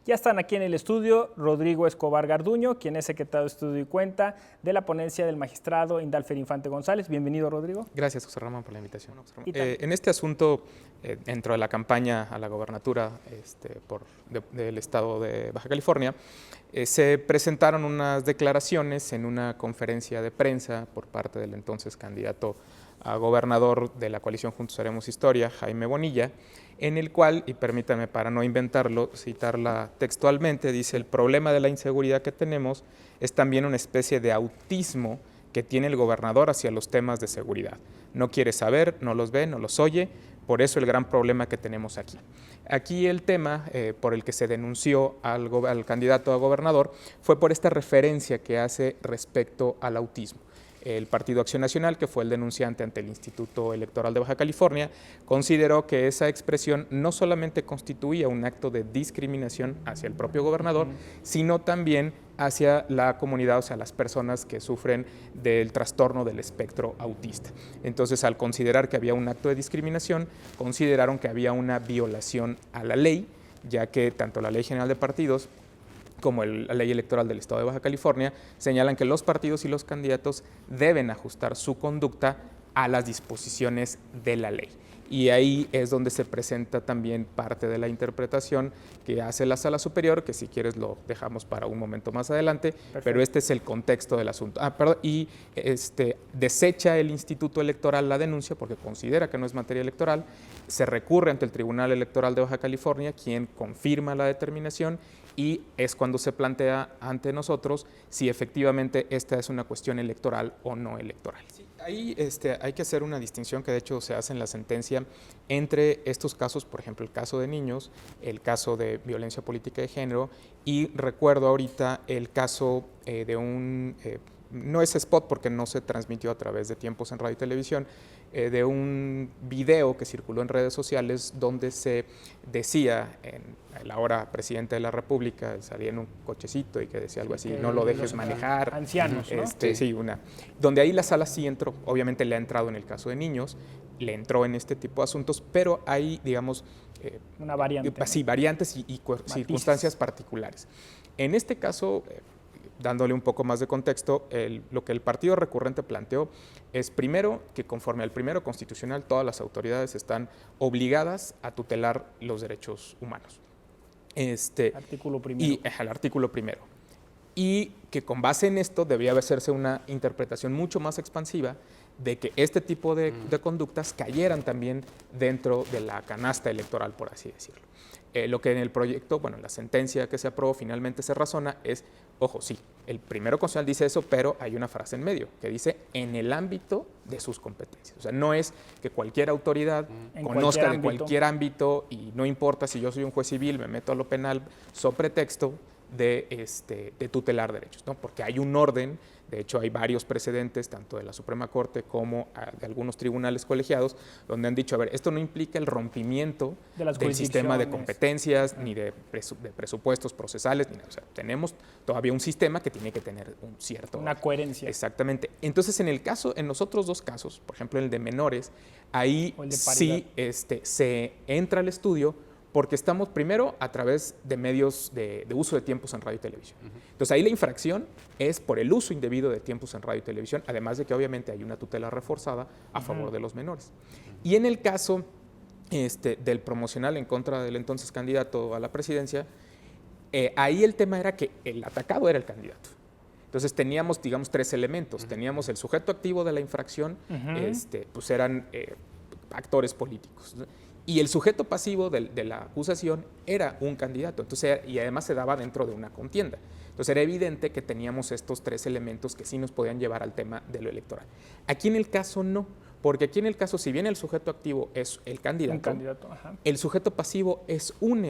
Ya están aquí en el estudio Rodrigo Escobar Garduño, quien es secretario de Estudio y Cuenta de la ponencia del magistrado Indalfer Infante González. Bienvenido, Rodrigo. Gracias, José Ramón, por la invitación. En este asunto, dentro de la campaña a la gobernatura del estado de Baja California, se presentaron unas declaraciones en una conferencia de prensa por parte del entonces candidato a gobernador de la coalición Juntos Haremos Historia, Jaime Bonilla, en el cual, y permítame para no inventarlo, citarla textualmente, dice: el problema de la inseguridad que tenemos es también una especie de autismo que tiene el gobernador hacia los temas de seguridad. No quiere saber, no los ve, no los oye, por eso el gran problema que tenemos aquí. Aquí el tema por el que se denunció al candidato a gobernador fue por esta referencia que hace respecto al autismo. El Partido Acción Nacional, que fue el denunciante ante el Instituto Electoral de Baja California, consideró que esa expresión no solamente constituía un acto de discriminación hacia el propio gobernador, sino también hacia la comunidad, o sea, las personas que sufren del trastorno del espectro autista. Entonces, al considerar que había un acto de discriminación, consideraron que había una violación a la ley, ya que tanto la Ley General de Partidos como la Ley Electoral del Estado de Baja California señalan que los partidos y los candidatos deben ajustar su conducta a las disposiciones de la ley. Y ahí es donde se presenta también parte de la interpretación que hace la Sala Superior, que si quieres lo dejamos para un momento más adelante. Perfecto. Pero este es el contexto del asunto. Desecha el Instituto Electoral la denuncia porque considera que no es materia electoral, se recurre ante el Tribunal Electoral de Baja California, quien confirma la determinación, y es cuando se plantea ante nosotros si efectivamente esta es una cuestión electoral o no electoral. Sí, ahí hay que hacer una distinción que de hecho se hace en la sentencia entre estos casos, por ejemplo el caso de niños, el caso de violencia política de género, y recuerdo ahorita el caso de un, no es spot porque no se transmitió a través de tiempos en radio y televisión, de un video que circuló en redes sociales donde se decía, el ahora presidente de la República salía en un cochecito y que decía algo así: no lo dejes manejar. Ancianos, ¿no? Sí, donde ahí la sala sí entró, obviamente le ha entrado en el caso de niños, le entró en este tipo de asuntos, pero hay, digamos, una variante, sí, variantes y circunstancias particulares. En este caso, dándole un poco más de contexto, lo que el partido recurrente planteó es, primero, que conforme al primero constitucional todas las autoridades están obligadas a tutelar los derechos humanos. Artículo primero. Y el artículo primero. Y que con base en esto debía hacerse una interpretación mucho más expansiva de que este tipo de conductas cayeran también dentro de la canasta electoral, por así decirlo. Lo que en el proyecto, bueno, en la sentencia que se aprobó finalmente se razona es, ojo, sí, el primero constitucional dice eso, pero hay una frase en medio que dice en el ámbito de sus competencias. O sea, no es que cualquier autoridad conozca de cualquier ámbito y no importa si yo soy un juez civil, me meto a lo penal, so pretexto de tutelar derechos, ¿no? Porque hay un orden. De hecho, hay varios precedentes, tanto de la Suprema Corte como de algunos tribunales colegiados, donde han dicho, a ver, esto no implica el rompimiento del sistema de competencias, ni de presupuestos procesales, ni nada. O sea, tenemos todavía un sistema que tiene que tener un cierto... Una coherencia. Exactamente. Entonces, en los otros dos casos, por ejemplo, en el de menores, ahí sí se entra al estudio, porque estamos primero a través de medios de uso de tiempos en radio y televisión. Entonces ahí la infracción es por el uso indebido de tiempos en radio y televisión, además de que obviamente hay una tutela reforzada a favor de los menores. Y en el caso del promocional en contra del entonces candidato a la presidencia, ahí el tema era que el atacado era el candidato. Entonces teníamos, digamos, tres elementos. Teníamos el sujeto activo de la infracción, pues eran actores políticos, ¿no? Y el sujeto pasivo de la acusación era un candidato, entonces, y además se daba dentro de una contienda. Entonces era evidente que teníamos estos tres elementos que sí nos podían llevar al tema de lo electoral. Aquí en el caso no, porque aquí en el caso, si bien el sujeto activo es el candidato, el sujeto pasivo es un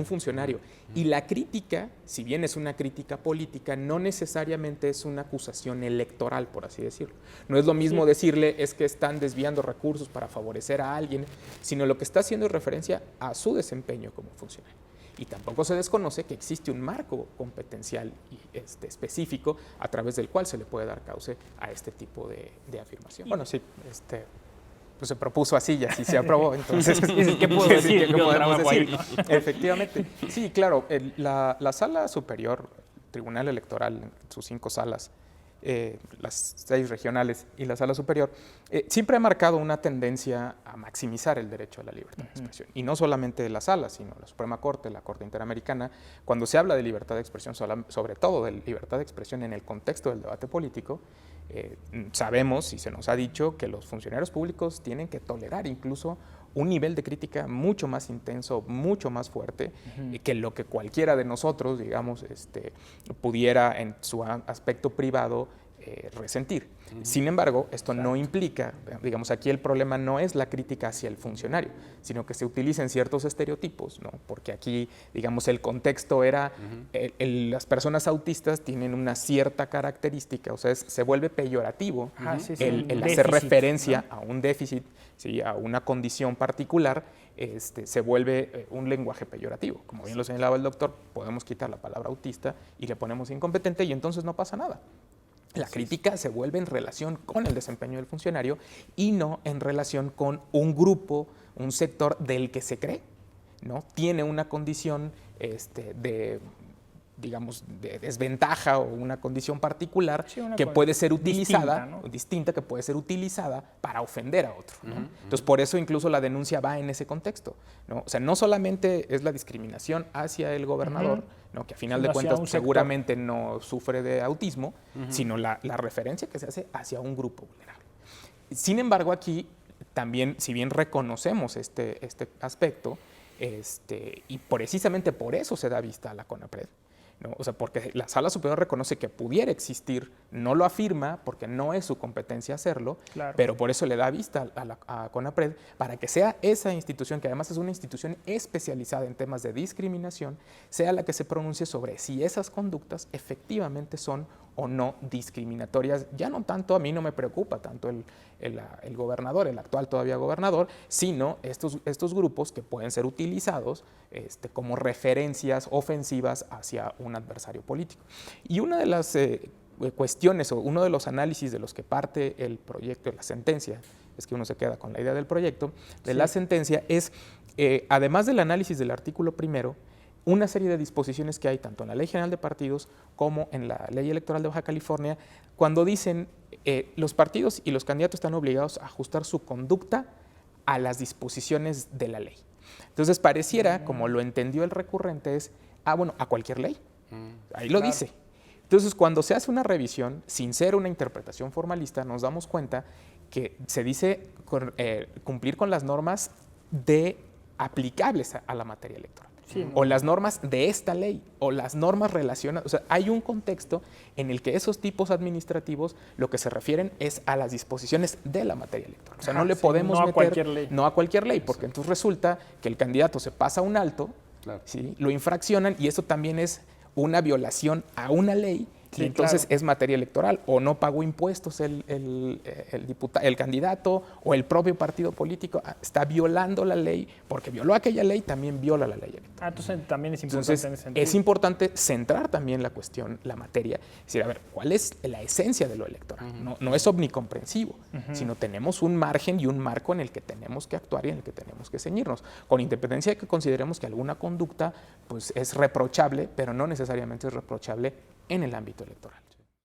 funcionario. Y la crítica, si bien es una crítica política, no necesariamente es una acusación electoral, por así decirlo. No es lo mismo decirle es que están desviando recursos para favorecer a alguien, sino lo que está haciendo es referencia a su desempeño como funcionario. Y tampoco se desconoce que existe un marco competencial y específico a través del cual se le puede dar cauce a este tipo de afirmación. Bueno, sí, pues se propuso así y así se aprobó. Entonces, ¿Qué puedo decir? ¿qué Yo podemos trabajo ahí, decir? ¿no? Efectivamente. Sí, claro, la Sala Superior, Tribunal Electoral, en sus 5 salas, las 6 regionales y la Sala Superior, siempre ha marcado una tendencia a maximizar el derecho a la libertad de expresión. Y no solamente la Sala, sino la Suprema Corte, la Corte Interamericana. Cuando se habla de libertad de expresión, sobre todo de libertad de expresión en el contexto del debate político, sabemos y se nos ha dicho que los funcionarios públicos tienen que tolerar incluso un nivel de crítica mucho más intenso, mucho más fuerte, que lo que cualquiera de nosotros, digamos, pudiera en su aspecto privado resentir. Sin embargo, esto no implica, digamos, aquí el problema no es la crítica hacia el funcionario, sino que se utilicen ciertos estereotipos, ¿no? Porque aquí, digamos, el contexto era, las personas autistas tienen una cierta característica, o sea, se vuelve peyorativo el hacer referencia, ¿no?, a un déficit, ¿sí?, a una condición particular, se vuelve un lenguaje peyorativo. Como bien lo señalaba el doctor, podemos quitar la palabra autista y le ponemos incompetente y entonces no pasa nada. La crítica se vuelve en relación con el desempeño del funcionario y no en relación con un grupo, un sector del que se cree, ¿no?, tiene una condición digamos, de desventaja o una condición particular que puede ser utilizada, distinta, que puede ser utilizada para ofender a otro, ¿no? Entonces, por eso incluso la denuncia va en ese contexto, ¿no? O sea, no solamente es la discriminación hacia el gobernador, ¿no?, que a final de cuentas seguramente no sufre de autismo, sino la referencia que se hace hacia un grupo vulnerable. Sin embargo, aquí también, si bien reconocemos este aspecto, y precisamente por eso se da vista a la CONAPRED, ¿no? O sea, porque la Sala Superior reconoce que pudiera existir, no lo afirma porque no es su competencia hacerlo, pero por eso le da vista a CONAPRED para que sea esa institución, que además es una institución especializada en temas de discriminación, sea la que se pronuncie sobre si esas conductas efectivamente son o no discriminatorias. Ya no tanto, a mí no me preocupa tanto el gobernador, el actual todavía gobernador, sino estos grupos que pueden ser utilizados como referencias ofensivas hacia un adversario político. Y una de las cuestiones o uno de los análisis de los que parte el proyecto, la sentencia, es que uno se queda con la idea del proyecto, de la sentencia es, además del análisis del artículo primero, una serie de disposiciones que hay tanto en la Ley General de Partidos como en la Ley Electoral de Baja California, cuando dicen los partidos y los candidatos están obligados a ajustar su conducta a las disposiciones de la ley. Entonces pareciera, como lo entendió el recurrente, es, bueno, a cualquier ley. Ahí lo dice. Entonces, cuando se hace una revisión, sin ser una interpretación formalista, nos damos cuenta que se dice cumplir con las normas aplicables a la materia electoral. O las normas de esta ley, o las normas relacionadas. O sea, hay un contexto en el que esos tipos administrativos lo que se refieren es a las disposiciones de la materia electoral. O sea, no le podemos meter... a cualquier ley. No a cualquier ley, porque entonces resulta que el candidato se pasa un alto, ¿sí?, lo infraccionan, y eso también es una violación a una ley. Y entonces es materia electoral, o no pagó impuestos el candidato o el propio partido político, está violando la ley, porque violó aquella ley, también viola la ley electoral. Entonces también es importante entonces, en ese sentido. Es importante centrar también la cuestión, la materia, es decir, a ver, ¿cuál es la esencia de lo electoral? No es omnicomprensivo, sino tenemos un margen y un marco en el que tenemos que actuar y en el que tenemos que ceñirnos, con independencia de que consideremos que alguna conducta pues, es reprochable, pero no necesariamente es reprochable en el ámbito electoral.